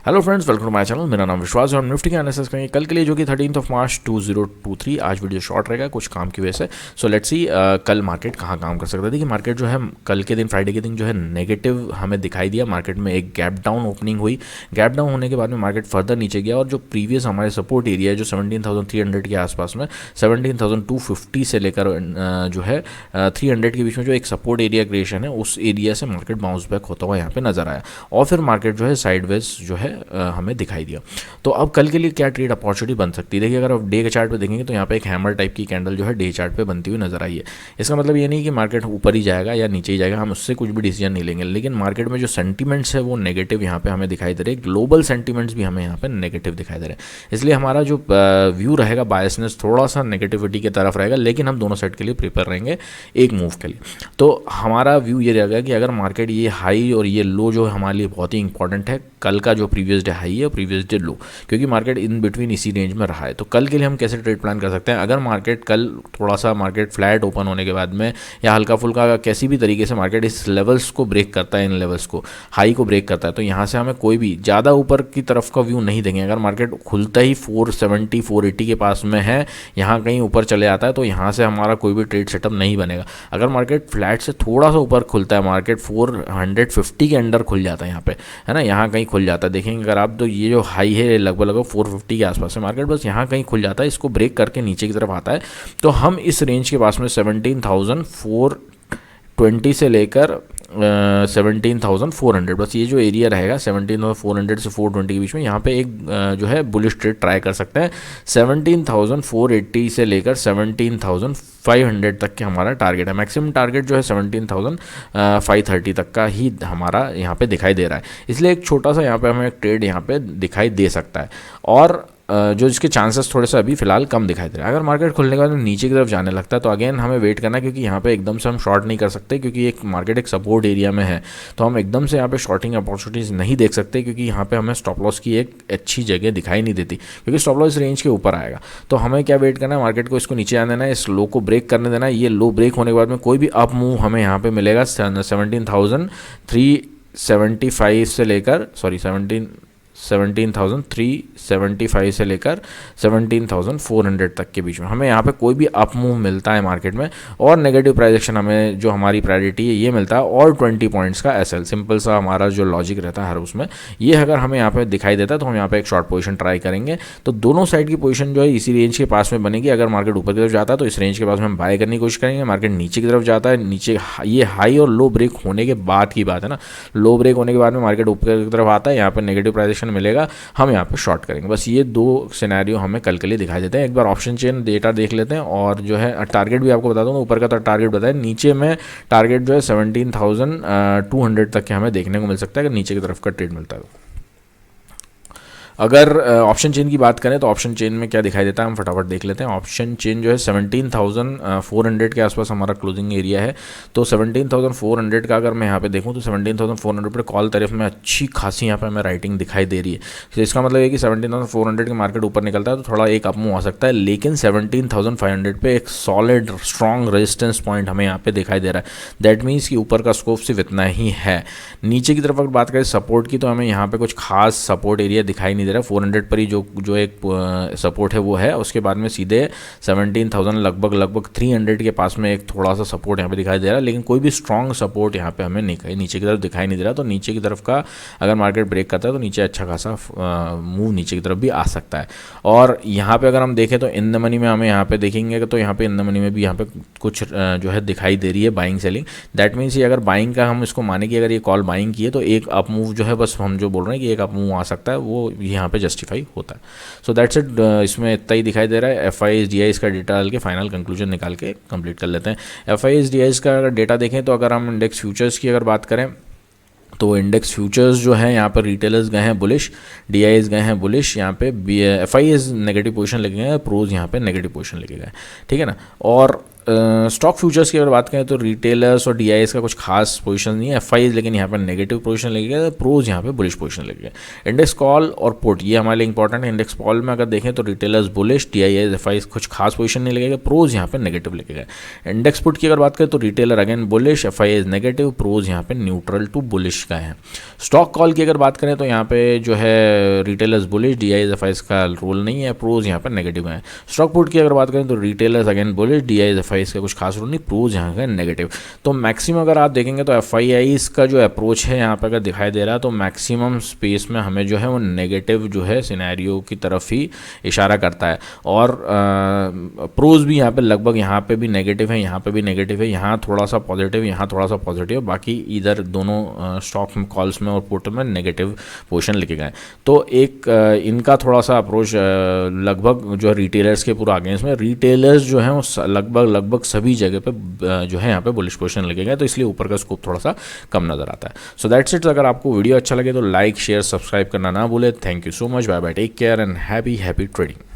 Hello friends, welcome to my channel. मेरा नाम विश्वास है और हम निफ्टी के एनालिसिस करेंगे कल के लिए, जो कि 13 मार्च 2023। आज वीडियो शॉर्ट रहेगा कुछ काम की वजह से। सो लेट्स सी कल मार्केट कहाँ काम कर सकता है। देखिए, मार्केट जो है कल के दिन, फ्राइडे के दिन जो है नेगेटिव हमें दिखाई दिया। मार्केट में एक गैप डाउन ओपनिंग हुई। गैप डाउन होने के बाद में मार्केट फर्दर नीचे गया और जो प्रीवियस हमारे सपोर्ट एरिया है जो 17,300 के आसपास में, 17,250 से लेकर जो है 300 के बीच में जो एक सपोर्ट एरिया क्रिएशन है, उस एरिया से मार्केट बाउंस बैक होता हुआ यहाँ पे नजर आया और फिर मार्केट जो है साइडवेज जो है हमें दिखाई दिया। तो अब कल के लिए क्या ट्रेड अपॉर्चुनिटी बन सकती है। देखिए, अगर आप डे के चार्ट पे देखेंगे तो यहाँ पे एक हैमर टाइप की कैंडल जो है डे चार्ट पे बनती हुई नजर आई है। इसका मतलब ये नहीं कि मार्केट ऊपर ही जाएगा या नीचे ही जाएगा, हम उससे कुछ भी डिसीजन नहीं लेंगे, लेकिन मार्केट में जो सेंटीमेंट्स है वो नेगेटिव यहाँ पे हमें दिखाई दे रहे हैं। ग्लोबल सेंटीमेंट्स भी हमें यहाँ पे नेगेटिव दिखाई दे रहे हैं। इसलिए हमारा जो व्यू रहेगा, बायसनेस थोड़ा सा नेगेटिविटी की तरफ रहेगा, लेकिन हम दोनों साइड के लिए प्रिपेयर रहेंगे एक मूव के लिए। तो हमारा व्यू ये रहेगा कि अगर मार्केट ये हाई और ये लो जो हमारे लिए बहुत ही इंपॉर्टेंट है, कल का जो प्रीवियस डे हाई है प्रीवियस डे लो, क्योंकि मार्केट इन बिटवीन इसी रेंज में रहा है। तो कल के लिए हम कैसे ट्रेड प्लान कर सकते हैं। अगर मार्केट कल थोड़ा सा मार्केट फ्लैट ओपन होने के बाद में या हल्का फुल्का किसी भी तरीके से मार्केट इस लेवल्स को ब्रेक करता है, इन लेवल्स को हाई को ब्रेक करता है, तो यहाँ से हमें कोई भी ज़्यादा ऊपर की तरफ का व्यू नहीं देंगे। अगर मार्केट खुलता ही 470 480 के पास में है, यहाँ कहीं ऊपर चले आता है, तो यहाँ से हमारा कोई भी ट्रेड सेटअप नहीं बनेगा। अगर मार्केट फ्लैट से थोड़ा सा ऊपर खुलता है, मार्केट 450 के अंडर खुल जाता है यहाँ पे, है ना, यहाँ कहीं खुल जाता है। देखेंगे अगर आप, तो ये जो हाई है लगभग 450 के आसपास है, मार्केट बस यहाँ कहीं खुल जाता है, इसको ब्रेक करके नीचे की तरफ आता है, तो हम इस रेंज के पास में 17,420 से लेकर 17,400, बस ये जो एरिया रहेगा 17,400 से 420 के बीच में, यहाँ पे एक जो है बुलिश ट्रेड ट्राई कर सकते हैं। 17,480 से लेकर 17,500 तक के हमारा टारगेट है। मैक्सिमम टारगेट जो है 17,530 तक का ही हमारा यहाँ पे दिखाई दे रहा है। इसलिए एक छोटा सा यहाँ पे हमें एक ट्रेड यहाँ पे दिखाई दे सकता है और जो इसके चांसेस थोड़े से अभी फिलहाल कम दिखाई दे रहा है। अगर मार्केट खुलने के बाद नीचे की तरफ जाने लगता है तो अगेन हमें वेट करना है, क्योंकि यहाँ पे एकदम से हम शॉर्ट नहीं कर सकते, क्योंकि एक मार्केट एक सपोर्ट एरिया में है, तो हम एकदम से यहाँ पे शॉर्टिंग अपॉर्चुनिटीज़ नहीं देख सकते, क्योंकि यहाँ पे हमें स्टॉप लॉस की एक अच्छी जगह दिखाई नहीं देती, क्योंकि स्टॉप लॉस रेंज के ऊपर आएगा। तो हमें क्या वेट करना है, मार्केट को इसको नीचे आने देना है, इस लो को ब्रेक करने देना है। ये लो ब्रेक होने के बाद में कोई भी अप मूव हमें यहाँ पे मिलेगा 17,375 से लेकर 17,375 से लेकर 17,400 तक के बीच में हमें यहाँ पे कोई भी अप मूव मिलता है मार्केट में, और नेगेटिव प्राइस एक्शन हमें जो हमारी प्रायोरिटी है ये मिलता है, और 20 पॉइंट्स का एसएल, सिंपल सा हमारा जो लॉजिक रहता है हर उसमें, ये अगर हमें यहाँ पे दिखाई देता है तो हम यहाँ पे एक शॉर्ट पोजीशन ट्राई करेंगे। तो दोनों साइड की पोजीशन जो है इसी रेंज के पास में बनेगी। अगर मार्केट ऊपर की तरफ जाता है तो इस रेंज के पास में हम बाय करने की कोशिश करेंगे। मार्केट नीचे की तरफ जाता है, नीचे ये हाई और लो ब्रेक होने के बाद की बात है ना, लो ब्रेक होने के बाद में मार्केट ऊपर की तरफ आता है, यहाँ पर नेगेटिव प्राइस एक्शन मिलेगा, हम यहाँ पे शॉर्ट करेंगे। बस ये दो सिनेरियो हमें कल के लिए दिखाई देते हैं। एक बार ऑप्शन चेन डेटा देख लेते हैं, और जो है टारगेट भी आपको बता दूंगा। ऊपर का तो टारगेट बताया, नीचे में टारगेट जो है 17,200 तक के हमें देखने को मिल सकता है अगर नीचे की तरफ का ट्रेड मिलता है। अगर ऑप्शन चेन की बात करें तो ऑप्शन चेन में क्या दिखाई देता है हम फटाफट देख लेते हैं। ऑप्शन चेन जो है 17,400 के आसपास हमारा क्लोजिंग एरिया है। तो 17,400 का अगर मैं यहाँ पे देखूँ तो 17,400 पर कॉल तरफ में अच्छी खासी यहाँ पे हमें राइटिंग दिखाई दे रही है। तो इसका मतलब है कि 17,400 के मार्केट ऊपर निकलता है तो थोड़ा एक अप मूव आ सकता है, लेकिन 17,500 पे एक सॉलिड स्ट्रॉन्ग रेजिस्टेंस पॉइंट हमें यहाँ पे दिखाई दे रहा है। दैट मीन्स कि ऊपर का स्कोप सिर्फ इतना ही है। नीचे की तरफ अगर बात करें सपोर्ट की, तो हमें यहाँ पे कुछ खास सपोर्ट एरिया दिखाई नहीं दे रहा। 400 पर ही जो एक सपोर्ट है वो है, उसके बाद में सीधे 17,000 लगभग 300 के पास में एक थोड़ा सा सपोर्ट यहाँ पे दिखाई दे रहा है, लेकिन कोई भी स्ट्रॉन्ग सपोर्ट यहाँ पे हमें नीचे की तरफ दिखाई नहीं दे रहा। तो नीचे की तरफ का अगर मार्केट ब्रेक करता है तो नीचे अच्छा खासा मूव नीचे की तरफ भी आ सकता है। और यहाँ पे अगर हम देखें तो इन द मनी में हमें यहाँ पे देखेंगे तो यहाँ पे इन द मनी में भी यहाँ पे कुछ जो है दिखाई दे रही है बाइंग सेलिंग। दैट मीन्स ये अगर बाइंग का हम इसको माने कि अगर ये कॉल बाइंग की है तो एक अप मूव जो है, बस हम जो बोल रहे हैं कि एक अप मूव आ सकता है, वो यहाँ पे जस्टिफाई होता है। सो दैट्स इट, इसमें इतना ही दिखाई दे रहा है। FIS-DIS का डेटा डाल के फाइनल कंक्लूजन निकाल के कंप्लीट कर लेते हैं। FIS-DIS का अगर डेटा देखें तो अगर हम इंडेक्स फ्यूचर्स की अगर बात करें तो इंडेक्स फ्यूचर्स जो है यहाँ पर रिटेलर्स गए हैं बुलिश, DIs गए हैं बुलिश, यहाँ पे FIS नेगेटिव पोजीशन लेके गए, प्रोज यहाँ पे नेगेटिव पोजीशन लेके गए, ठीक है ना। और स्टॉक फ्यूचर्स की अगर बात करें तो रिटेलर्स और डीआईएस का कुछ खास पोजीशन नहीं है, एफआईज लेकिन यहाँ पर नेगेटिव पोजीशन लगेगा, प्रोज यहाँ पे बुलिश पोजीशन लगेगा। इंडेक्स कॉल और पुट ये हमारे लिए इंपॉर्टेंट है। इंडेक्स कॉल में अगर देखें तो रिटेलर्स बुलिश, डीआईएस एफआईज कुछ खास पोजीशन नहीं लगेगा, प्रोज यहाँ पे नेगेटिव लगेगा। इंडेक्स पुट की अगर बात करें तो retailer again bullish, FIIs negative, pros यहाँ पे न्यूट्रल टू बुलिश का है। स्टॉक कॉल की अगर बात करें तो यहाँ पे जो है रिटेलर्स बुलिश, डीआईएस एफआईज का रोल नहीं है, प्रोज यहाँ पे नेगेटिव है। स्टॉक पुट की अगर बात करें तो retailers again bullish, DIIs FIIs का कुछ खास रोल नहीं, प्रोज यहाँ का नेगेटिव। तो मैक्सिमम अगर आप देखेंगे तो एफआईआईज का जो अप्रोच है यहाँ पे अगर दिखाई दे रहा है तो मैक्सिमम स्पेस में हमें जो है वो नेगेटिव जो है सिनेरियो की तरफ ही इशारा करता है। और प्रोज भी यहाँ पे लगभग यहाँ पे भी नेगेटिव है, यहाँ पे भी नेगेटिव है, यहाँ थोड़ा सा पॉजिटिव, यहाँ थोड़ा सा पॉजिटिव, बाकी इधर दोनों स्टॉक कॉल्स में और पुट में नेगेटिव पोजीशन लिखे गए। तो एक इनका थोड़ा सा अप्रोच लगभग जो है रिटेलर्स के पूरा अगेंस्ट में, रिटेलर्स जो है वो लगभग सभी जगह पे जो है यहाँ पे बुलिश पोजीशन लगेगा, तो इसलिए ऊपर का स्कोप थोड़ा सा कम नजर आता है। So that's it. अगर आपको वीडियो अच्छा लगे तो लाइक शेयर सब्सक्राइब करना ना भूले। Thank you so much, bye bye, take care and happy trading.